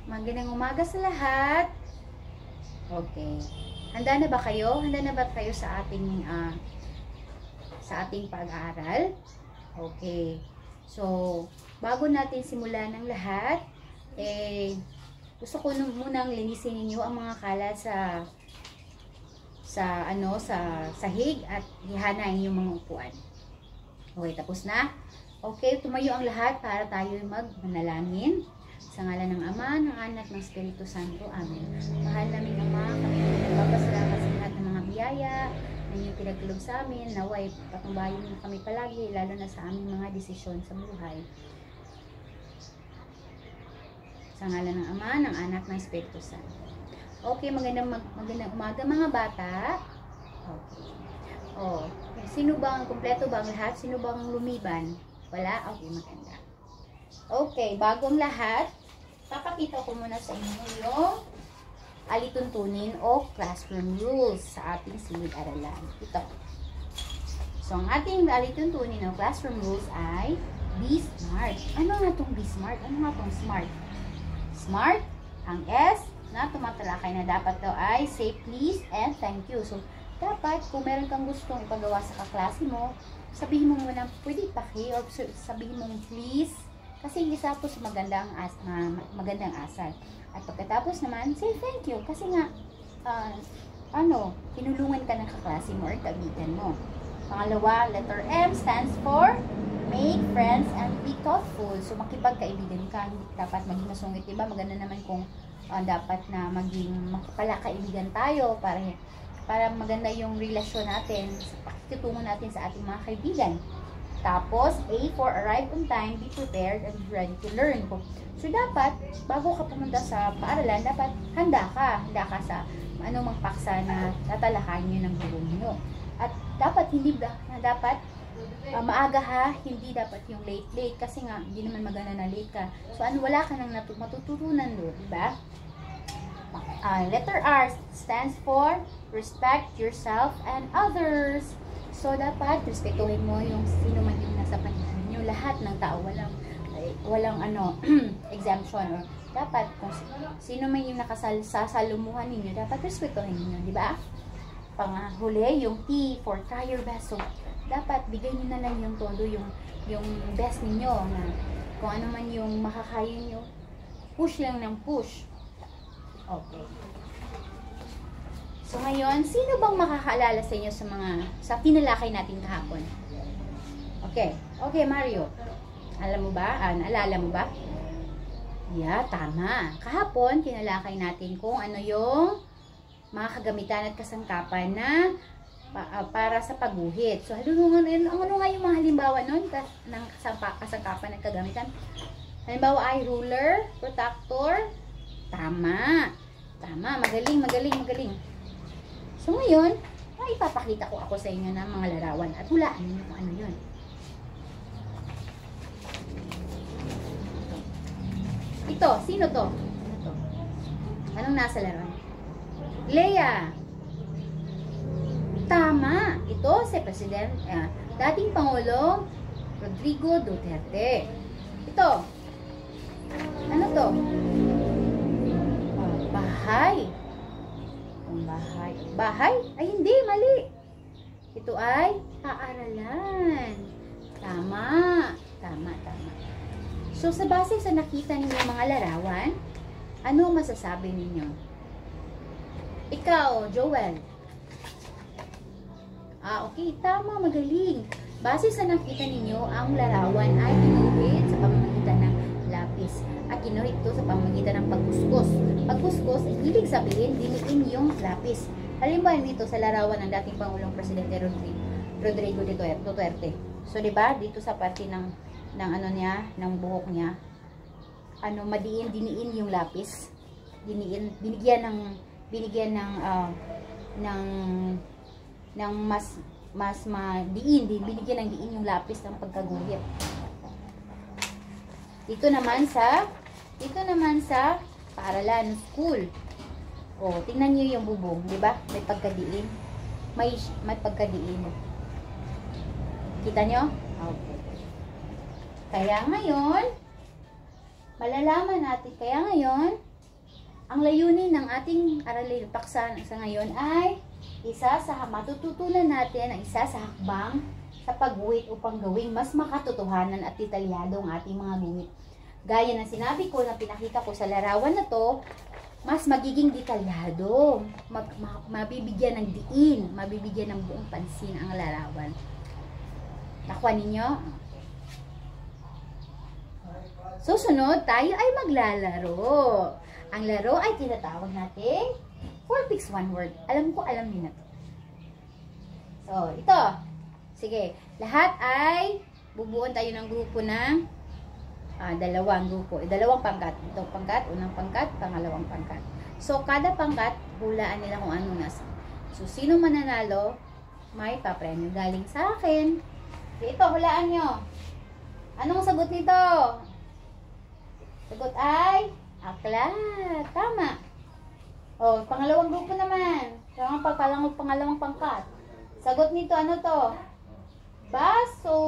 Magandang umaga sa lahat. Okay. Handa na ba kayo? Handa na ba kayo sa ating pag-aaral? Okay. So, bago natin simulan ng lahat, gusto ko munang linisin ninyo ang mga kalat sa sahig at ihanayin yung mga upuan. Okay, tapos na? Okay, tumayo ang lahat para tayo magmanalangin. Sa ngalan ng Ama, ng Anak, ng Espiritu Santo. Amen. Mahal naming Ama, kami nagpapasalamat sa lahat ng mga biyaya na inyong pinagkaloob sa amin. Naway, patnubayan niyo kami palagi, lalo na sa aming mga desisyon sa buhay. Sa ngalan ng Ama, ng Anak, ng Espiritu Santo. Okay, magandang umaga mga bata. Okay. Oh, sino bang, kumpleto ba ang lahat? Sino bang lumiban? Wala? Okay, maganda. Okay, bagong lahat, papakita ko muna sa inyo yung alituntunin o classroom rules sa ating silid-aralan. Ito. So, ang ating alituntunin o classroom rules ay be smart. Ano nga itong be smart? Ano nga itong smart? Smart, ang S na tumatalakay na dapat daw ay say please and thank you. So, dapat kung meron kang gustong ipagawa sa kaklase mo, sabihin mo muna, pwede paki or sabihin mo please. Kasi isa po sa magandang asal. At pagkatapos naman, say thank you. Kasi nga, tinulungan ka ng kaklase mo or kaibigan mo. Pangalawa, letter M stands for make friends and be thoughtful. So, makipagkaibigan ka. Hindi dapat maging masungit. Diba? Maganda naman kung dapat na maging makipagkaibigan tayo para maganda yung relasyon natin sa pakikitungo natin sa ating mga kaibigan. Tapos, A for arrive on time, be prepared, and be ready to learn. So, dapat, bago ka pumunta sa paaralan, dapat handa ka sa anumang paksa na tatalakayin nyo ng guro nyo. At dapat, maaga ha, hindi dapat yung late, kasi nga, hindi naman maganda na late ka. So, wala ka nang matututunan doon, diba? Letter R stands for respect yourself and others. So, dapat respetuhin mo yung sino man yung nasa paligid nyo. Lahat ng tao, walang exemption. Or dapat, kung sino man yung nakasalumuhan ninyo, dapat respetuhin ninyo, di ba? Panghuli, yung T for try your best. So, dapat bigay nyo na lang yung todo, yung best ninyo, na kung ano man yung makakaya nyo, push lang ng push. Okay. So ngayon, sino bang makakaalala sa inyo sa tinalakay natin kahapon? Okay, Mario. Alam mo ba? Naalala mo ba? Yeah, tama. Kahapon, tinalakay natin kung ano yung mga kagamitan at kasangkapan na para sa pagguhit. So, ano nga yung mga halimbawa nun ng kasangkapan at kagamitan? Halimbawa ay ruler, protractor. Tama. Magaling. So ngayon, ipapakita ko ako sa inyo ng mga larawan at hulaan niyo kung ano yun. Ito, sino to? Anong nasa larawan? Leia. Tama. Ito si dating Pangulong Rodrigo Duterte. Ito. Ano to? Bahay. Bahay? Ay, hindi. Mali. Ito ay paaralan. Tama. So, sa base sa nakita ninyo mga larawan, ano masasabi ninyo? Ikaw, Joel. Okay. Tama. Magaling. Base sa nakita ninyo, ang larawan ay ginuhit sa pamamagitan ng lapis. At ginuhit ito sa pamamagitan ng pagkuskus. Pagkuskus, ibig sabihin, diniin yung lapis. Halimbawa nito sa larawan ng dating Pangulong Presidente Rodrigo Duterte. So, diba, dito sa parte ng buhok niya, diniin yung lapis. Binigyan ng mas binigyan ng diin yung lapis ng pagkaguhit. Dito naman sa paaralan, school. Tingnan niyo yung bubong, di ba? May pagkadiin. May pagkadiin. Kita nyo? Okay. Kaya ngayon, Ang layunin ng ating aralin paksa sa ngayon ay matututunan natin ang isa sa hakbang sa pagguhit upang gawing mas makatotohanan at detalyado ang ating mga guhit. Gaya ng sinabi ko na pinakita ko sa larawan na to, mas magiging detalyado, mabibigyan ng diin, mabibigyan ng buong pansin ang larawan. Nakuha ninyo? Susunod, tayo ay maglalaro. Ang laro ay tinatawag natin 4 picks 1 word. Alam niyo na to. So, ito. Sige, lahat ay bubuon tayo ng grupo ng dalawang grupo. Dalawang pangkat. Ito pangkat, unang pangkat, pangalawang pangkat. So, kada pangkat, hulaan nila kung ano nasa. So, sino mananalo, may papremyo galing sa akin. Ito, hulaan nyo. Anong sagot nito? Sagot ay aklat. Tama. O, pangalawang grupo naman. Pangalawang pangkat. Sagot nito, ano to? Baso.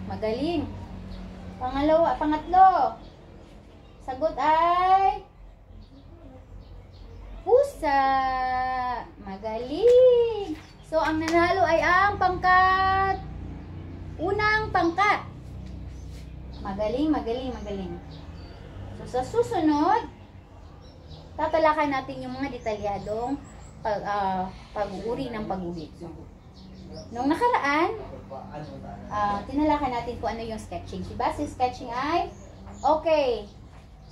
Magaling. Pangatlo. Sagot ay pusa. Magaling. So, ang nanalo ay ang pangkat. Unang pangkat. Magaling. So, sa susunod, tatalakay natin yung mga detalyadong pag-uuri ng pag-guhit. Nung nakaraan, tinalakay natin kung ano yung sketching. Diba? Si sketching ay, okay,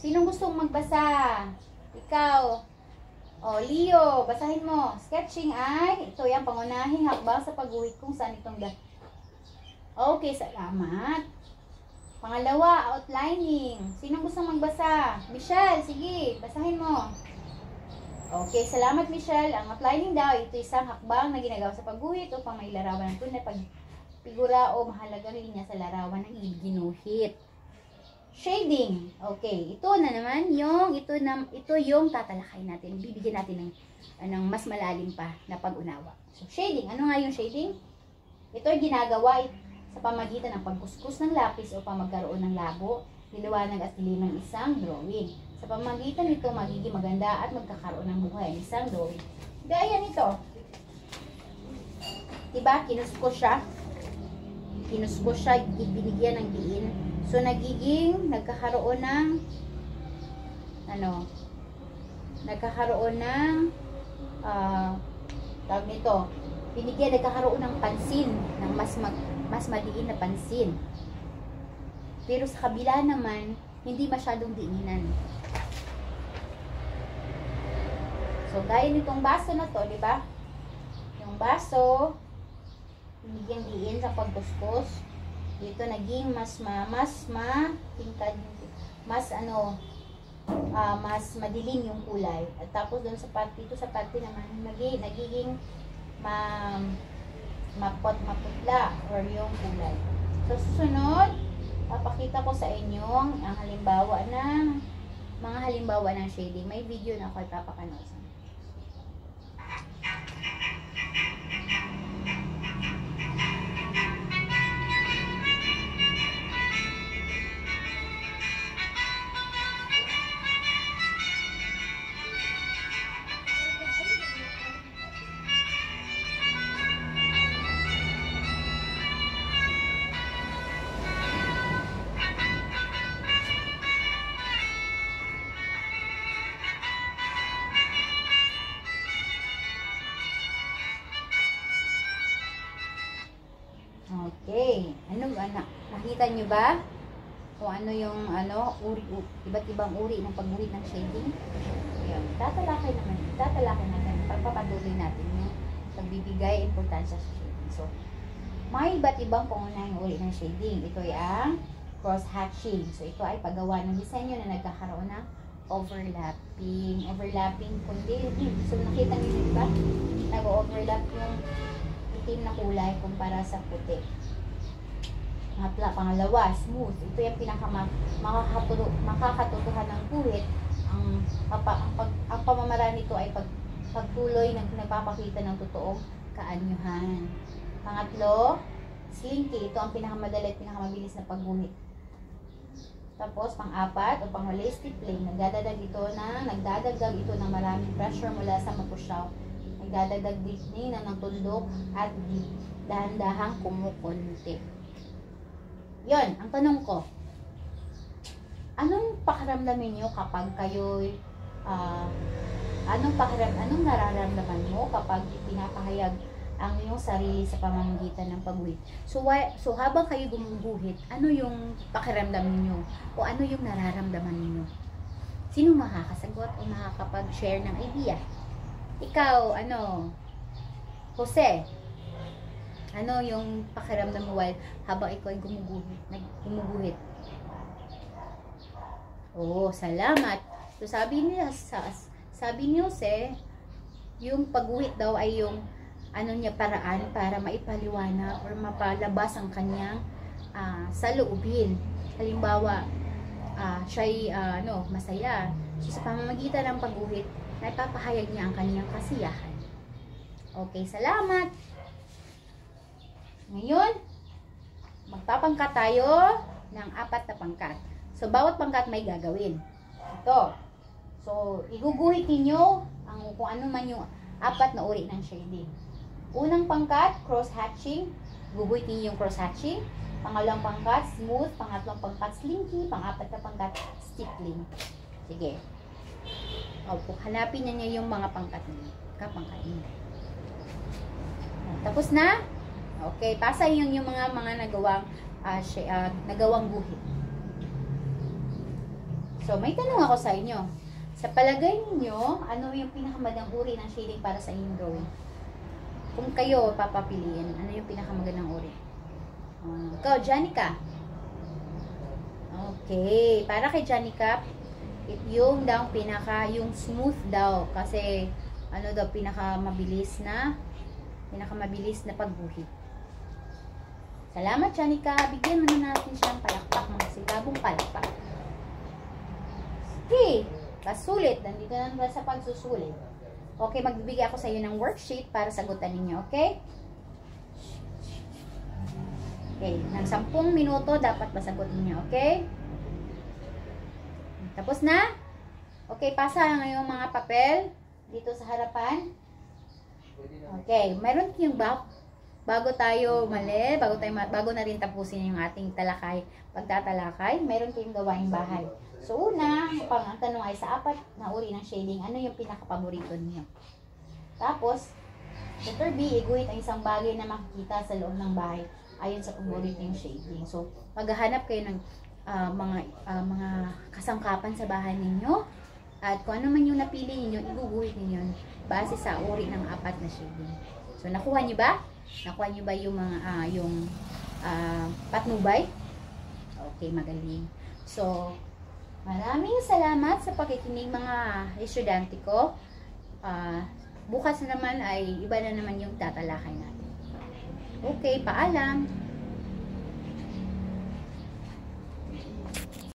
sinong gustong magbasa? Ikaw. O, Leo, basahin mo. Sketching ay, ito yung pangunahing hakbang sa pag-guhit kung saan itong okay, salamat. Pangalawa, outlining. Sinong gustong magbasa? Michelle, sige, basahin mo. Okay, salamat Michelle. Ang outlining daw, ito isang hakbang na ginagawa sa pagguhit upang may larawan ng tunay pagfigura o mahalagang linya sa larawan ng ginuhit. Shading. Okay, ito na naman ito yung tatalakay natin. Bibigyan natin ng mas malalim pa na pag-unawa. So, shading. Ano nga yung shading? Ito ay ginagawa sa pamagitan ng pagkuskus ng lapis upang magkaroon ng labo, liwanag at dilim ng isang drawing. Sa pamagitan nito, magiging maganda at magkakaroon ng buhay ang isang drawing. Gaya nito. Diba? Kinuskus siya, ibinigyan ng diin. So, nagkakaroon ng tawag nito, nagkakaroon ng pansin, ng mas maliin na pansin. Pero sa kabila naman, hindi masyadong diinan. So, gaya nitong baso na to, di ba? Yung baso, binigyan diin sa pagkuskus. Dito naging mas madilim yung kulay. At tapos doon sa parte naman, nagiging maputla or yung kulay. So, susunod, papakita ko sa inyo ang mga halimbawa ng shading. May video na ako ipapakanood sa inyo. Okay. Nakita nyo ba? Kung ano yung iba't ibang uri ng pagguhit ng shading. Ayan. Tatalakay natin. Pagpapatuloy natin yung pagbibigay importansya sa shading. So, may iba't ibang pangunahing uri ng shading. Ito ay ang cross-hatching. So, ito ay paggawa ng disenyo na nagkakaroon ng overlapping. So, nakita nyo yun ba? Nag-overlap yung itim na kulay kumpara sa puti. Pangalawa, smooth. Ito yung makakatutuhan ng guhit. Ang pamamaraan nito ay pagtuloy nagpapakita ng totoong kaanyuhan. Pangatlo, slinky. Ito ang pinakamadali at pinakamabilis na pagguhit. Tapos, pang-apat o pang-wala stiff flame, nagdadagdag ito ng maraming pressure mula sa mapusyaw. Nagdadagdag din ng tuldok at dahan-dahang kumukunti. Yon, ang tanong ko, anong pakiramdam niyo kapag kayo'y, anong nararamdaman mo kapag pinapahayag ang iyong sarili sa pamamagitan ng pagguhit? So habang kayo gumuguhit, ano yung pakiramdam niyo o ano yung nararamdaman niyo? Sino makakasagot o makakapag-share ng idea? Ikaw, Jose, ano yung pakiramdam mo habang ikaw ay gumuguhit? Oh, salamat. So sabi ni Jose, yung pagguhit daw ay yung paraan para maipaliwanag or mapalabas ang kanyang saloobin. Halimbawa, siya'y masaya. So, sa pamamagitan ng pagguhit, napapahayag niya ang kanyang kasiyahan. Okay, salamat. Ngayon, magpapangkat tayo ng 4 na pangkat. So, bawat pangkat may gagawin. Ito. So, iguguhit ninyo kung ano man yung 4 na uri ng shading. Unang pangkat, cross-hatching. Guguhit ninyo yung cross-hatching. Pangalawang pangkat, smooth. Pangatlong pangkat, slinky. Pang-4 na pangkat, stippling. Sige. Opo, hanapin niyo yung mga pangkat niyo. Tapos na? Okay, pasa yung mga nagawang guhit. So, may tanong ako sa inyo. Sa palagay ninyo, ano yung pinakamagandang uri ng shading para sa inyong drawing? Kung kayo papapiliin, ano yung pinakamagandang uri? Ikaw, Janica. Okay, para kay Janica, yung smooth daw. Kasi, pinakamabilis na pagguhit. Salamat, Janica. Bigyan mo na natin siyang palakpak, mga silabong palakpak. Okay, pasulit. Nandito na sa pagsusulit. Okay, magbibigay ako sa iyo ng worksheet para sagutan ninyo, okay? Okay, ng 10 minuto dapat masagutin niyo, okay? Tapos na? Okay, pasa ngayong mga papel dito sa harapan. Okay, meron yung bago na rin tapusin yung ating pagtatalakay, meron kayong gawaing bahay. So, ang tanong ay sa 4 na uri ng shading, ano yung pinaka-paborito niyo? Tapos, letter B, iguhit ang isang bagay na makikita sa loob ng bahay ayon sa paborito yung shading. So, maghahanap kayo ng mga kasangkapan sa bahay ninyo at kung ano man yung napili niyo, iguguhit niyo base sa uri ng 4 na shading. So, nakuha niyo ba? Nakuha niyo ba yung mga patnubay? Okay, magaling. So, maraming salamat sa pakikinig mga estudyante ko. Bukas na naman ay iba na naman yung tatalakay natin. Okay, paalam!